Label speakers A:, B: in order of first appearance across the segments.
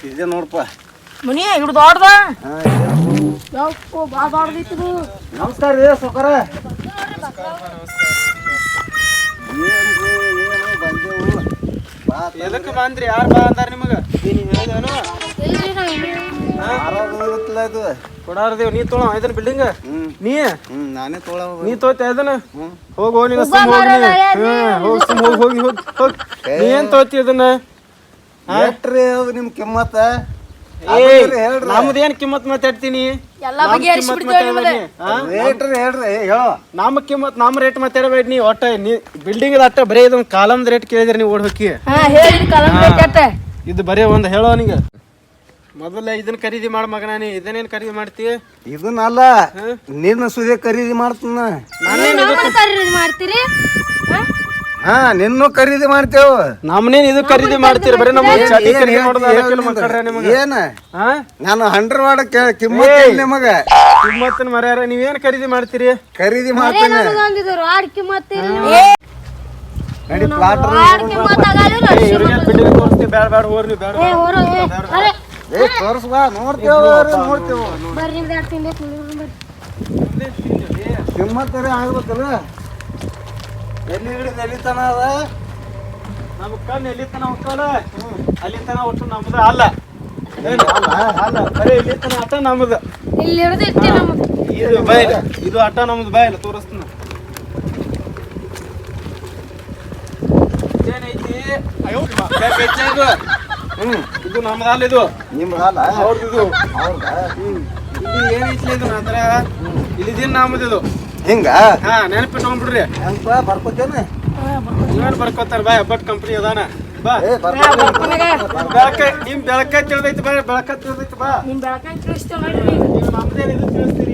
A: ಇದೆ ನೋಡಪ್ಪ
B: ಮನಿ ಹಿಡ್ದು ದೊಡ್ಡದ ಯಪ್ಪ ಬಾ ದೊಡ್ಡದಿತ್ತು.
A: ನಮಸ್ಕಾರ ರೀ ಸೌಕರ.
C: ಎದಕ್ಕೆ ಬಂದ್ರಿ? ಯಾರು ಬಾ ಅಂದಾರ ನಿಮಗ? ನೀವು ಹೇಳಿದೇನು
A: ಇದು
C: ಕೊಡಾರ್ದೇವ್? ನೀ ತೊಳ ಇದನ್ನ ಬಿಲ್ಡಿಂಗ್ ನೀ
A: ನಾನೇ
C: ನೀ ತೋತ ಇದನ್ನ ಹೋಗಿ ಹೋಗಿ ಹೋಗಿ ನೀ ಏನ್ ತೋತಿ ಇದನ್ನ?
A: ಎಷ್ಟ್ರಿ ಅದು ನಿಮ್ ಕಿಮ್ಮತ್ತ?
C: ನಮ್ದೇನ್ ಕಿಮ್ಮತ್ ಮಾತಾಡ್ತೀನಿ? ನಮ್ಮ ಕಿಮ್ಮತ್ ನಮ್ಮ ರೇಟ್ ಮಾತಾಡಬೇಡ ನೀ. ಒಟ್ಟ ನೀ ಬಿಲ್ಡಿಂಗ್ ಅಟ್ಟ ಬರೀ ಇದೊಂದು ಕಾಲಮ್ದ ರೇಟ್ ಕೇಳಿದ್ರಿ ನೀವು ಓಡ್ ಹೋಗಿ. ಇದು ಬರೀ ಒಂದ್ ಹೇಳೋ ನಿಂಗ ಮೊದಲ ಇದನ್ನ ಖರೀದಿ ಮಾಡ ಮಗನ. ನೀ ಇದನ್ನೇನ್ ಖರೀದಿ ಮಾಡ್ತಿ?
A: ಇದನ್ನಲ್ಲ ನಿನ್ನ ಸುದೆ ಖರೀದಿ ಮಾಡ್ತೀನ. ಹಾ ನಿನ್ನೂ ಖರೀದಿ ಮಾಡ್ತೇವ.
C: ನಮ್ನೇನ್ ಇದು ಖರೀದಿ ಮಾಡ್ತೀರಿ? ಬರೀ ನಮ್ಮ
A: ಏನ ನಾನು 100 ವಾಡ ಕಿಮ್ಮತ್ ನಿಮಗ
C: ಕಿಮ್ಮತ್ತಿನ ಮರ್ಯಾರ. ನೀವೇನ್ ಖರೀದಿ ಮಾಡ್ತೀರಿ?
A: ಖರೀದಿ ಮಾಡ್ತೀನಿ. ನಡಿ ಪ್ಲಾಟ್
C: ಬೇಡ ಬೇಡ ಹೋರ್ರಿ ಬೇಡ
A: ತೋರ್ಸ್ಬಾ ನೋಡ್ತೇವ ನೋಡ್ತೇವ. ಕಿಮ್ಮತ್ತರೆ ಆಗ್ಬೇಕಲ್ಲ. ಎಲ್ಲಿ ಹಿಡಿದು ಎಲ್ಲಿ ತನ ಅದ?
C: ನಮ್ ಕಣ್ಣು ಎಲ್ಲಿ ತನ ಹೋಗ್ತಾಳ ಅಲ್ಲಿ ತನ ಒಟ್ಟು ನಮ್ದ ಅಲ್ಲ. ಅಲ್ಲ ಬರೀ ಇಲ್ಲಿ ತನ ಅಟ ನಮ್ದು. ಇದು ಬಯಲ, ಇದು ಅಟ ನಮ್ದು ಬಯಲ. ತೋರಿಸ್ತೀನಿ ಏನೈತಿ. ಇದು ನಮ್ದಲ್ಲ. ಇದು
A: ನಿಮ್ದಲ್ಲ
C: ಅವ್ರದ್ದು. ಇದು ಏನೈತಿ ಇದು ಅದ್ರ ಇಲ್ಲಿದೇನ್ ನಮ್ದು. ಇದು
A: ಹಿಂಗ
C: ಹಾ ನೆನಪಿಟ್ಕೊಂಡ್ಬಿಡ್ರಿ.
A: ಹೆಂಗ ಬರ್ಕೋತೇನೆ
C: ನೀವೇನ್ ಬರ್ಕೋತಾರ ಬಾ. ಬಟ್ ಕಂಪ್ನಿ ಅದಾನ ಬಾ.
A: ಬರ್ಕೋತೇನೆ.
C: ನಿಮ್ ಬೆಳಕ ತಿಳಿದೈತಿ ಬಾ. ಬೆಳಕ ತಿಳಿದೈತಿ ಬಾ. ನೀವು ನಮ್ದೇನ್ ಇದು ತಿಳಿಸ್ತೀರಿ?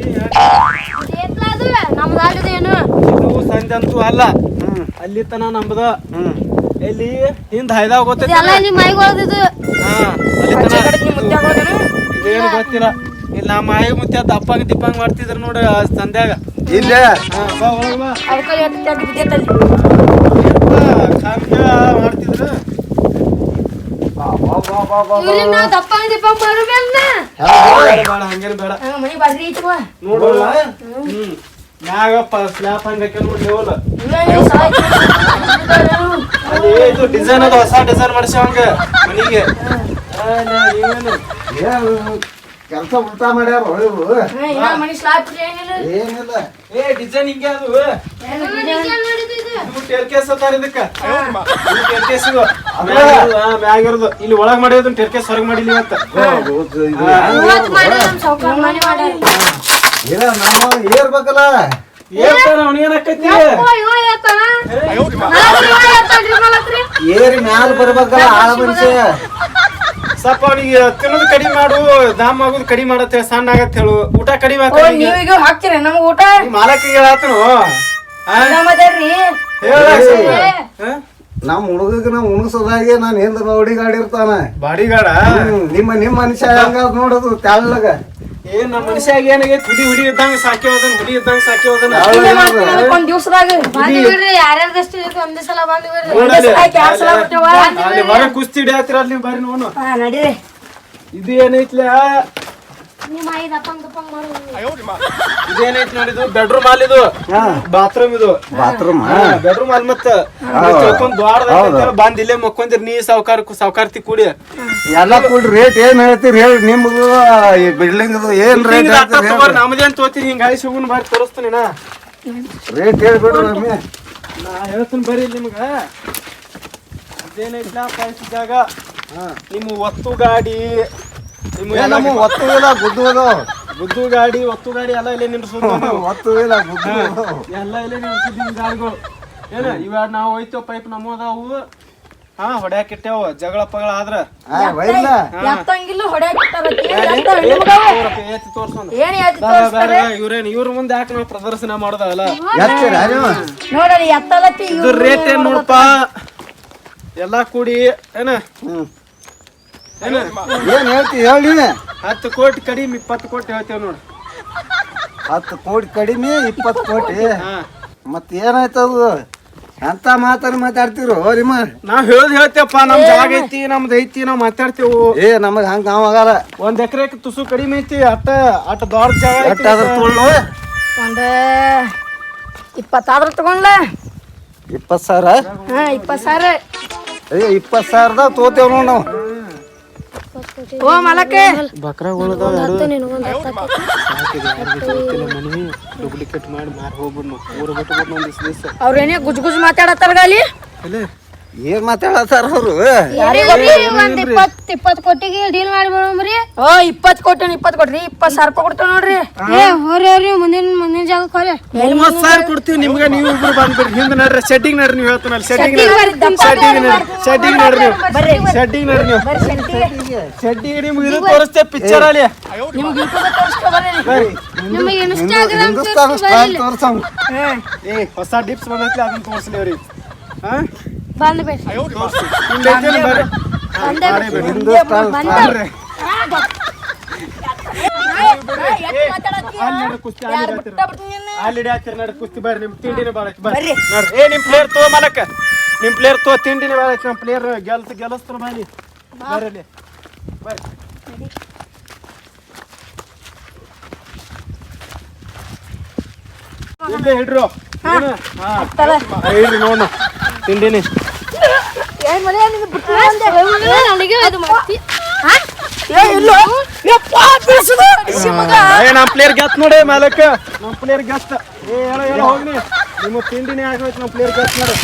C: ಇದು ಸಂಜೆ ಅಂತೂ ಅಲ್ಲ. ಅಲ್ಲಿ ತನ ನಮ್ದ. ಎಲ್ಲಿ ಹಿಂದ್ ಹೈದಾಗ ಗೊತ್ತೈತಿ. ಹಾ ಅಲ್ಲಿ ಇದೇನು ಗೊತ್ತಿಲ್ಲ. ಇಲ್ಲಿ ನಮ್ಮ ಆಯಿ ಮುತ್ಯ ದಪ್ಪಂಗ್ ದಿಪ್ಪಂಗ್ ಮಾಡ್ತಿದ್ರ ನೋಡ ಸಂಧ್ಯಾಗ.
A: ಇಲ್ಲ
C: ಬಾ ಒಳಗ್ ಬಾ. ಮಾಡ್ತಿದ್ರ ಹಂಗೇನ್ ಬೇಡ ನೋಡಲ್ಲ. ಮ್ಯಾಗಪ್ಪ ಸ್ಲ್ಯಾಪ್ ಹಂಗ ನೋಡಿ ಲೆವಲ್. ಅಲ್ಲಿ ಇದು ಡಿಸೈನ್ ಅದು ಹೊಸ ಡಿಸೈನ್ ಮಾಡಿಸಿ ಹಂಗ ಮನಿಗೆ.
A: ಕೆಲಸ ಉಲ್ಟಾ ಮಾಡ್ಯಾರ ಏನಿಲ್ಲ.
C: ಏ ಡಿಸೈನ್ ಹಿಂಗೆ ಅದು. ಟೇರ್ ಕೇಸ್ ಅತ್ತಾರ ಇದಕ್ಕ. ಟೇರ್ ಕೇಸ್ ಇದು ಮ್ಯಾಗಿರೋದು. ಇಲ್ಲಿ ಒಳಗ್ ಮಾಡಿರೋದು ಟೇರ್ ಕೇಸ್ ಹೊರಗ್ ಮಾಡಿಲ್ಲ ಇವತ್ತ.
A: ಏರ್ಬೇಕಲ್ಲ.
C: ಏರ್ತಾನ ಅವನಿಗೇನಾಕೈತಿ?
A: ಏರಿ ಮ್ಯಾಲ ಬರ್ಬೇಕಲ್ಲ ಆಳ ಮನುಷ್ಯ.
C: ಸ್ವಲ್ಪ ಅವನಿಗೆ ತಿನ್ನೋದು ಕಡಿಮೆ ಮಾಡು. ದಾಮ್ ಆಗೋದು ಕಡಿಮೆ ಮಾಡತ್ತೆ. ಸಣ್ಣ ಆಗತ್ತೆ ಹೇಳು. ಊಟ ಕಡಿಮೆ
B: ಹಾಕ್ತೀರಿ ನಮ್ಗೆ ಊಟ?
C: ಮಾಲಕಿಗೆ ಹೇಳಾತನು
A: ನಮ್ ಹುಡುಗಗೆ ನಾವ್ ಉಣಸೋದಾಗೆ ನಾನು ಹಿಂದ ಬಾಡಿ ಇರ್ತಾನ.
C: ಬಾಡಿಗಾಡ
A: ನಿಮ್ಮ ಮನುಷ್ಯ ಹೆಂಗ ನೋಡೋದು ತೆಳ್ಳಗ.
C: ಏನ್ ನಮ್ಮ ಮನುಷ್ಯಾಗ ಏನಾಗೈತಿ? ಹುಡಿ ಇದ್ದಂಗ ಸಾಕಿ ಹೋದನ್. ಹುಡಿ ಇದ್ದಂಗ ಸಾಕಿ ಹೋದನ.
B: ಒಂದ್ ದಿವ್ಸದಾಗ
C: ಹೊರ ಕುಸ್ತಿ ಹಿಡಿಯತ್ತಿರ ಅಲ್ಲಿ ಬರ್ರಿ ನೋಡು.
B: ನಡೀರಿ.
C: ಇದು ಏನೈತ್ಲ? ಇದೇನೈತಿ ನೋಡಿದು ಬೆಡ್ರೂಮ್ ಹಾಲ್. ಇದು ಬಾತ್ರೂಮ್. ಇದು
A: ಬಾತ್ರೂಮ್
C: ಬೆಡ್ರೂಮ್ ಹಾಲ್. ಮತ್ತ ಬಂದ್ ಇಲ್ಲೇ ಮಕ್ಕೊಂದಿರ್ ನೀ ಸಾವ್ಕಾರ್ತಿ ಕೂಡಿ
A: ಎಲ್ಲ ಕೂಡಿ ರೇಟ್ ಏನ್ ಹೇಳ್ತೀರಿ ಹೇಳಿ? ನಿಮ್ದು ಬಿಲ್ಡಿಂಗ್ ಏನ್ ರೇಟ್?
C: ನಮ್ದೇನ್ ತೋತೀರಿ? ಹಿಂಗ ಗಾಳಿ ಸಿಗುನ್ ಬಾರಿ ತೋರಿಸ್ತೀನಿ ನಾ.
A: ರೇಟ್ ಹೇಳ್ಬಿಡ್ರಿ.
C: ನಾ ಹೇಳ್ತೀನಿ ಬರ್ರಿ ನಿಮ್ಗ. ಇದೇನೈತ್ಲ ಪೈಸೆ ಜಾಗ. ನಿಮ್ಮ ಒತ್ತು ಗಾಡಿ
A: ಒತ್ತು ಇಲ್ಲ ಗುದ್ದು
C: ಗುದ್ದು ಗಾಡಿ ಒತ್ತು ಗಾಡಿ ಎಲ್ಲ ಇಲ್ಲೇ ನಿಲ್ಸೋದು.
A: ಒತ್ತು ಇಲ್ಲ ಗುದ್ದು
C: ಎಲ್ಲ ಇಲ್ಲೇ ನಿಲ್ಸಿದ್ದೀವಿ ಗಾಡಿಗಳು. ಏನ ಇವಾಗ ನಾವು ಹೋಯ್ತೇವ ಪೈಪ್ ನಮ್ಮದಾವು. ಹಾ ಹೊಡ್ಯಾಕಿಟ್ಟೇವ. ಜಗಳ ಪಗಳ ಆದ್ರ ಇವ್ರ ಮುಂದೆ ಯಾಕೆ ನಾವು ಪ್ರದರ್ಶನ ಮಾಡೋದಲ್ಲ. ಇದು ರೇಟ್ ಏನ್ ನೋಡಪ್ಪ ಎಲ್ಲಾ ಕೂಡಿ. ಏನ
A: ಏನ್ ಹೇಳ್ತಿ ಹೇಳಿ?
C: 10 ಕೋಟಿ ಕಡಿಮೆ 20 ಕೋಟಿ ಹೇಳ್ತೇವ್ ನೋಡ್ರಿ.
A: 10 ಕೋಟಿ ಕಡಿಮೆ 20 ಕೋಟಿ. ಮತ್ ಏನಾಯ್ತದು? ಅಂತ ಮಾತಾಡ್ತಿರು ನಿಮ್ಮ
C: ನಾವ್ ಹೇಳ್ತೇವಪ್ಪ ನಮ್ ಜಾಗ ಐತಿ ನಮ್ದು ಐತಿ ನಾವ್ ಮಾತಾಡ್ತೇವು
A: ಏ ನಮಗ್ ಹಂಗ ನಾವ್ ಆಗಲ್ಲ
C: 1 ಎಕರೆ ತುಸು ಕಡಿಮೆ ಐತಿ ಅಟ್ಟ ದೊಡ್ಡ ಜಾಗ ಐತಿ.
A: ಅಟ್ಟ ಅದ್ರ ತೊಳ್ಳು
B: ಒಂದ 20 ತಗೊಂಡ್ಲ
A: 20,000
B: 20,000
A: ಏ 20,000ದಾಗ ತೋತೇವ್ ನೋಡ್ ನಾವು
B: ಓ ಮಲಕ್ಕೆ
C: ಬಕ್ರಾಗಳದಾವ ಮನಿ ಡೂಪ್ಲಿಕೇಟ್ ಮಾಡಿ ಮಾರಿ ಹೋಗ್ಬಿಡ್ನು ಊರ ಬಿಟ್ಟು ಒಂದಿವ್ಸ ದಿವಸ
B: ಅವ್ರೇನೇ ಗುಜ್ ಗುಜ್ ಮಾತಾಡತ್ತಾರ ಗಾಲಿ
A: ಏನ್ ಮಾತಾಡತಾರ ಅವ್ರು
D: ಒಂದ್ 20 ಕೋಟಿಗೆ ಡೀಲ್ ಮಾಡ್ಬಿಡ್ರಿ.
B: ಓ 20 ಕೊಟ್ರಿ 20,000 ರೂಪಾಯಿ ಕೊಡ್ತೇವ್ ನೋಡ್ರಿ.
D: ಹೋರಿ ಮುಂದಿನ ಜಾಗಕ್ಕೆ ಹೋರಿ.
C: 30,000 ಕೊಡ್ತೀವಿ ನಿಮ್ಗೆ. ನೀವು ಇಬ್ರು ಬಂದ್ಬಿಡ್ರಿ ಹಿಂದೆ ನಡ್ರಿ ಶೆಡ್ಡಿಂಗ್ ನಡ್ರಿ ನೀವು ಹೇಳ್ತಾನಲ್ಲ ಶೆಡ್ಡಿಂಗ್ ನಡ್ರಿ ನೀವು ಶೆಡ್ಡಿಗೆ ನಿಮ್ಗೆ ಇದು ತೋರಿಸ್ತೇವೆ ಪಿಕ್ಚರ್ ಅಲ್ಲಿ
B: ನಿಮ್ಗೆ ಯೂಟ್ಯೂಬ್ ತೋರಿಸ್ಕೊ ಬರ್ರಿ.
C: ಬರ್ರಿ.
D: ನಿಮಗೆ ಇನ್ಸ್ಟಾಗ್ರಾಮ್
A: ಹಿಂದೂಸ್ತಾನ ಸ್ಟೈಲ್ ತೋರ್ಸಂಗ್
C: ಏ ಹೊಸ ಡಿಪ್ಸ್ ಬಂದೈತಿ ಅದನ್ನ ತೋರಿಸ್ಲಿ ಅವ್ರಿಗೆ. ಹಾ
D: ಬಂದ್ಬೇಡಿ
C: ತೋರಿಸಿ ನಿಮ್ದು ಐತೇನು ಬರ್ರಿ.
A: ಹಿಂದೂಸ್ತಾನ ಸ್ಟೈಲ್
C: ಅಲ್ಲಿ ನಡ್ರಿ ಕುಸ್ತಿ ಬರ್ರಿ. ನಿಮ್ ತಿಂಡಿನೇ ಬಾಳ ಐತಿ ಬರ್ರಿ ನೋಡ್ರಿ. ಏ ನಿಮ್ ಪ್ಲೇಯರ್ ತೋ ಮಲಕ ನಿಮ್ ಪ್ಲೇಯರ್ ತೋ ತಿಂಡಿನೇ ಬಾಳ ಐತಿ. ನಮ್ ಪ್ಲೇಯರ್ ಗೆಲ್ಲಿಸ್ತಾರ ಬಾಲಿ ಬರ್ರಿ ಅಲ್ಲಿ ಬರ್ರಿ. ಇಲ್ಲೇ ಹಿಡ್ರು ಹಿಡ್ರಿ ನೋಡ ತಿಂಡಿನಿ.
D: ನನಗೆ ಅದು ಮಾಡ್ತಿ
C: ನಮ್ ಪ್ಲೇಯರ್ ಗೆತ್ ನೋಡಿ ಮಾಲಕ ನಮ್ ಪ್ಲೇಯರ್ ಗೆತ್. ಏ ಹೇಳ ಹೋಗ್ನಿ ನಿಮ್ಮ ತಿಂಡಿನೇ ಆಗೋಯ್ತು. ನಮ್ ಪ್ಲೇಯರ್ ಗೆತ್ ನೋಡಿ.